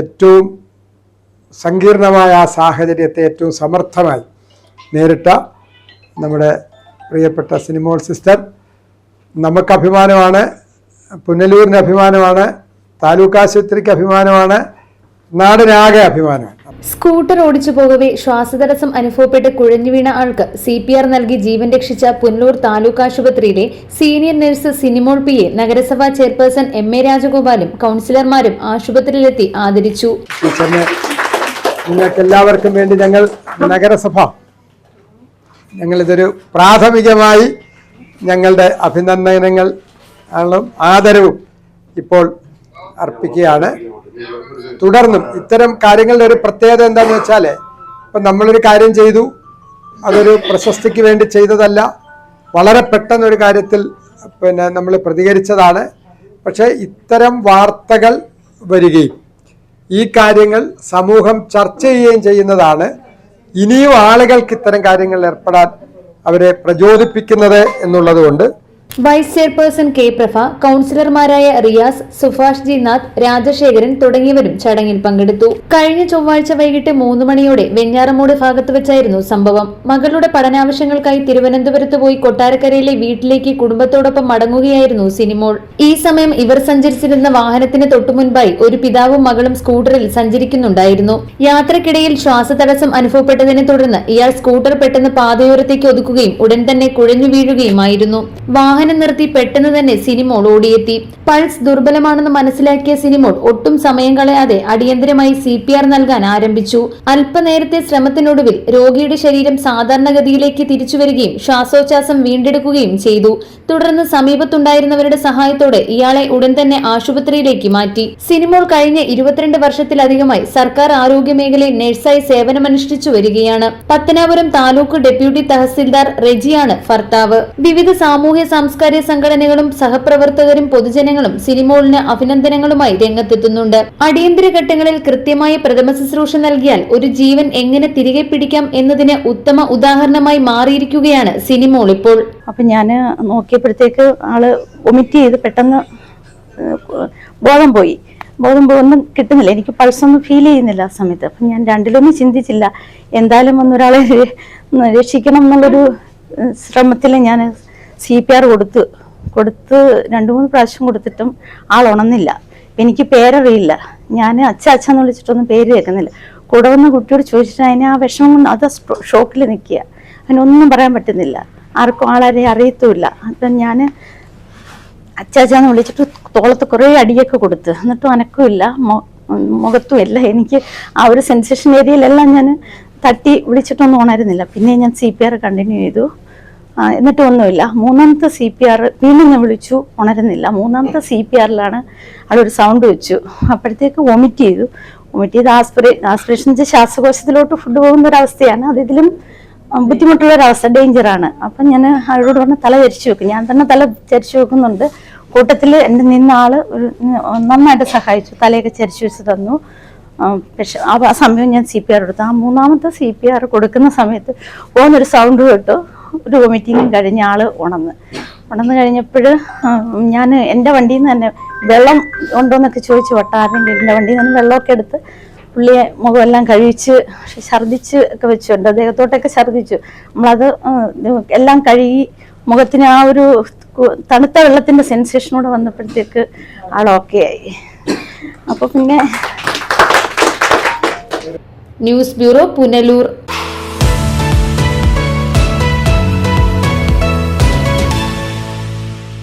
ഏറ്റവും സങ്കീർണമായ ആ സാഹചര്യത്തെ ഏറ്റവും സമർത്ഥമായി നേരിട്ട നമ്മുടെ പ്രിയപ്പെട്ട സിനിമോൾ സിസ്റ്റർ നമുക്ക് അഭിമാനമാണ്, പുനലൂരിന് അഭിമാനമാണ്, താലൂക്ക് ആശുപത്രിക്ക് അഭിമാനമാണ്, നാടിനാകെ അഭിമാനമാണ്. സ്കൂട്ടർ ഓടിച്ചു പോകവെ ശ്വാസതടസ്സം അനുഭവപ്പെട്ട് കുഴഞ്ഞു വീണ ആൾക്ക് CPR നൽകി ജീവൻ രക്ഷിച്ച പുനലൂർ താലൂക്ക് ആശുപത്രിയിലെ സീനിയർ നഴ്സ് സിനിമോൾ പിയെ നഗരസഭാ ചെയർപേഴ്സൺ MA രാജഗോപാലും കൗൺസിലർമാരും ആശുപത്രിയിലെത്തി ആദരിച്ചു. നിങ്ങൾക്ക് എല്ലാവർക്കും വേണ്ടി നഗരസഭ ഞങ്ങളിതൊരു പ്രാഥമികമായി ഞങ്ങളുടെ അഭിനന്ദനങ്ങൾ ആദരവും ഇപ്പോൾ അർപ്പിക്കുകയാണ്. തുടർന്നും ഇത്തരം കാര്യങ്ങളുടെ ഒരു പ്രത്യേകത എന്താണെന്ന് വെച്ചാൽ, ഇപ്പം നമ്മളൊരു കാര്യം ചെയ്തു, അതൊരു പ്രശസ്തിക്ക് വേണ്ടി ചെയ്തതല്ല, വളരെ പെട്ടെന്നൊരു കാര്യത്തിൽ നമ്മൾ പ്രതികരിച്ചതാണ്. പക്ഷേ ഇത്തരം വാർത്തകൾ വരികയും ഈ കാര്യങ്ങൾ സമൂഹം ചർച്ച ചെയ്യുകയും ചെയ്യുന്നതാണ് ഇനിയും ആളുകൾക്ക് ഇത്തരം കാര്യങ്ങളിൽ ഏർപ്പെടാൻ അവരെ പ്രചോദിപ്പിക്കുന്നത് എന്നുള്ളതുകൊണ്ട് വൈസ് ചെയർപേഴ്സൺ K. പ്രഭ, കൗൺസിലർമാരായ റിയാസ്, സുഭാഷ് ജി നാഥ്, രാജശേഖരൻ തുടങ്ങിയവരും ചടങ്ങിൽ പങ്കെടുത്തു. കഴിഞ്ഞ ചൊവ്വാഴ്ച വൈകിട്ട് 3 മണിയോടെ വെഞ്ഞാറമൂട് ഭാഗത്ത് വെച്ചായിരുന്നു സംഭവം. മകളുടെ പഠനാവശ്യങ്ങൾക്കായി തിരുവനന്തപുരത്ത് പോയി കൊട്ടാരക്കരയിലെ വീട്ടിലേക്ക് കുടുംബത്തോടൊപ്പം മടങ്ങുകയായിരുന്നു സിനിമോൾ. ഈ സമയം ഇവർ സഞ്ചരിച്ചിരുന്ന വാഹനത്തിന് തൊട്ടുമുൻപായി ഒരു പിതാവും മകളും സ്കൂട്ടറിൽ സഞ്ചരിക്കുന്നുണ്ടായിരുന്നു. യാത്രക്കിടയിൽ ശ്വാസതടസ്സം അനുഭവപ്പെട്ടതിനെ തുടർന്ന് ഇയാൾ സ്കൂട്ടർ പെട്ടെന്ന് പാതയോരത്തേക്ക് ഒതുക്കുകയും ഉടൻ തന്നെ കുഴഞ്ഞു വീഴുകയുമായിരുന്നു. വാഹനം നിർത്തി പെട്ടെന്ന് തന്നെ സിനിമോൾ ഓടിയെത്തി. പൾസ് ദുർബലമാണെന്ന് മനസ്സിലാക്കിയ സിനിമോൾ ഒട്ടും സമയം കളയാതെ അടിയന്തരമായി CPR നൽകാൻ ആരംഭിച്ചു. അല്പനേരത്തെ ശ്രമത്തിനൊടുവിൽ രോഗിയുടെ ശരീരം സാധാരണഗതിയിലേക്ക് തിരിച്ചുവരികയും ശ്വാസോച്ഛ്വാസം വീണ്ടെടുക്കുകയും ചെയ്തു. തുടർന്ന് സമീപത്തുണ്ടായിരുന്നവരുടെ സഹായത്തോടെ ഇയാളെ ഉടൻ തന്നെ ആശുപത്രിയിലേക്ക് മാറ്റി. സിനിമോൾ കഴിഞ്ഞ 22 വർഷത്തിലധികമായി സർക്കാർ ആരോഗ്യ മേഖലയിൽ നഴ്സായി സേവനമനുഷ്ഠിച്ചു വരികയാണ്. പത്തനാപുരം താലൂക്ക് ഡെപ്യൂട്ടി തഹസിൽദാർ റെജിയാണ് ഭർത്താവ്. വിവിധ സാമൂഹ്യ സാംസ്കാരിക സംഘടനകളും സഹപ്രവർത്തകരും പൊതുജനങ്ങളും സിനിമോളിന് അഭിനന്ദനങ്ങളുമായി രംഗത്തെത്തുന്നുണ്ട്. അടിയന്തര ഘട്ടങ്ങളിൽ കൃത്യമായ പ്രഥമ ശുശ്രൂഷ നൽകിയാൽ ഒരു ജീവൻ എങ്ങനെ തിരികെ പിടിക്കാം എന്നതിന് ഉത്തമ ഉദാഹരണമായി മാറിയിരിക്കുകയാണ് സിനിമോൾ ഇപ്പോൾ. അപ്പൊ ഞാൻ നോക്കിയപ്പോഴത്തേക്ക് ആള് വൊമിറ്റ് ചെയ്ത് പെട്ടെന്ന് ബോധം പോയി. ഒന്നും കിട്ടുന്നില്ല, എനിക്ക് പൾസൊന്നും ഫീൽ ചെയ്യുന്നില്ല ആ സമയത്ത്. അപ്പം ഞാൻ രണ്ടിലൊന്നും ചിന്തിച്ചില്ല, എന്തായാലും ഒന്നൊരാളെ രക്ഷിക്കണം എന്നുള്ളൊരു ശ്രമത്തിൽ ഞാൻ CPR കൊടുത്ത് 2-3 പ്രാവശ്യം കൊടുത്തിട്ടും ആൾ ഉണർന്നില്ല. എനിക്ക് പേരറിയില്ല, ഞാൻ അച്ഛന്ന് വിളിച്ചിട്ടൊന്നും പേര് കേൾക്കുന്നില്ല. കൂടെ വന്ന കുട്ടിയോട് ചോദിച്ചിട്ട് അതിന് ആ വിഷമം കൊണ്ട് അത് ഷോക്കിൽ നിൽക്കുക, അതിനൊന്നും പറയാൻ പറ്റുന്നില്ല, ആർക്കും ആളെ അറിയത്തുമില്ല. അപ്പം ഞാൻ അച്ചാന്ന് വിളിച്ചിട്ട് തോളത്ത് കുറേ അടിയൊക്കെ കൊടുത്ത്, എന്നിട്ടും അനക്കുമില്ല, മുഖത്തും ഇല്ല. എനിക്ക് ആ ഒരു സെൻസേഷൻ ഏരിയയിലെല്ലാം ഞാൻ തട്ടി വിളിച്ചിട്ടൊന്നും ഉണരുന്നില്ല. പിന്നെ ഞാൻ CPR കണ്ടിന്യൂ ചെയ്തു, എന്നിട്ടും ഒന്നുമില്ല. 3ാമത്തെ CPR വീണ്ടും ഞാൻ വിളിച്ചു, ഉണരുന്നില്ല. 3ാമത്തെ CPRലാണ് ആളൊരു സൗണ്ട് വെച്ചു. അപ്പോഴത്തേക്ക് വൊമിറ്റ് ചെയ്തു. ആസ്പിറേഷൻ ശ്വാസകോശത്തിലോട്ട് ഫുഡ് പോകുന്ന ഒരവസ്ഥയാണ്. അത് ഇതിലും ബുദ്ധിമുട്ടുള്ളൊരവസ്ഥ, ഡേഞ്ചറാണ്. അപ്പം ഞാൻ ആളോട് പറഞ്ഞ് തല ചരിച്ചു വെക്കും. ഞാൻ തന്നെ തല ചരിച്ചു വെക്കുന്നുണ്ട്. കൂട്ടത്തിൽ എൻ്റെ നിന്ന ആള് നന്നായിട്ട് സഹായിച്ചു, തലയൊക്കെ ചരിച്ചു വെച്ച് തന്നു. പക്ഷെ ആ സമയം ഞാൻ CPR കൊടുത്തു. ആ 3ാമത്തെ CPR കൊടുക്കുന്ന സമയത്ത് ഓന്നൊരു സൗണ്ട് കേട്ടു. ഒരു വൊമിറ്റിങ്ങും കഴിഞ്ഞ ആള് ഉണർന്നു കഴിഞ്ഞപ്പോൾ ഞാൻ എൻ്റെ വണ്ടിയിൽ നിന്ന് തന്നെ വെള്ളം ഉണ്ടോയെന്നൊക്കെ ചോദിച്ചു. വട്ടാറിൻ്റെ എൻ്റെ വണ്ടിയിൽ നിന്ന് വെള്ളമൊക്കെ എടുത്ത് പുള്ളിയെ മുഖമെല്ലാം കഴിച്ച് ഛർദ്ദിച്ച് ഒക്കെ വെച്ചുണ്ട്, ദേഹത്തോട്ടൊക്കെ ഛർദ്ദിച്ചു. നമ്മളത് എല്ലാം കഴുകി മുഖത്തിന് ആ ഒരു തണുത്ത വെള്ളത്തിൻ്റെ സെൻസേഷനോടെ വന്നപ്പോഴത്തേക്ക് ആൾ ഓക്കെ ആയി. അപ്പോൾ പിന്നെ ന്യൂസ് ബ്യൂറോ, പുനലൂർ.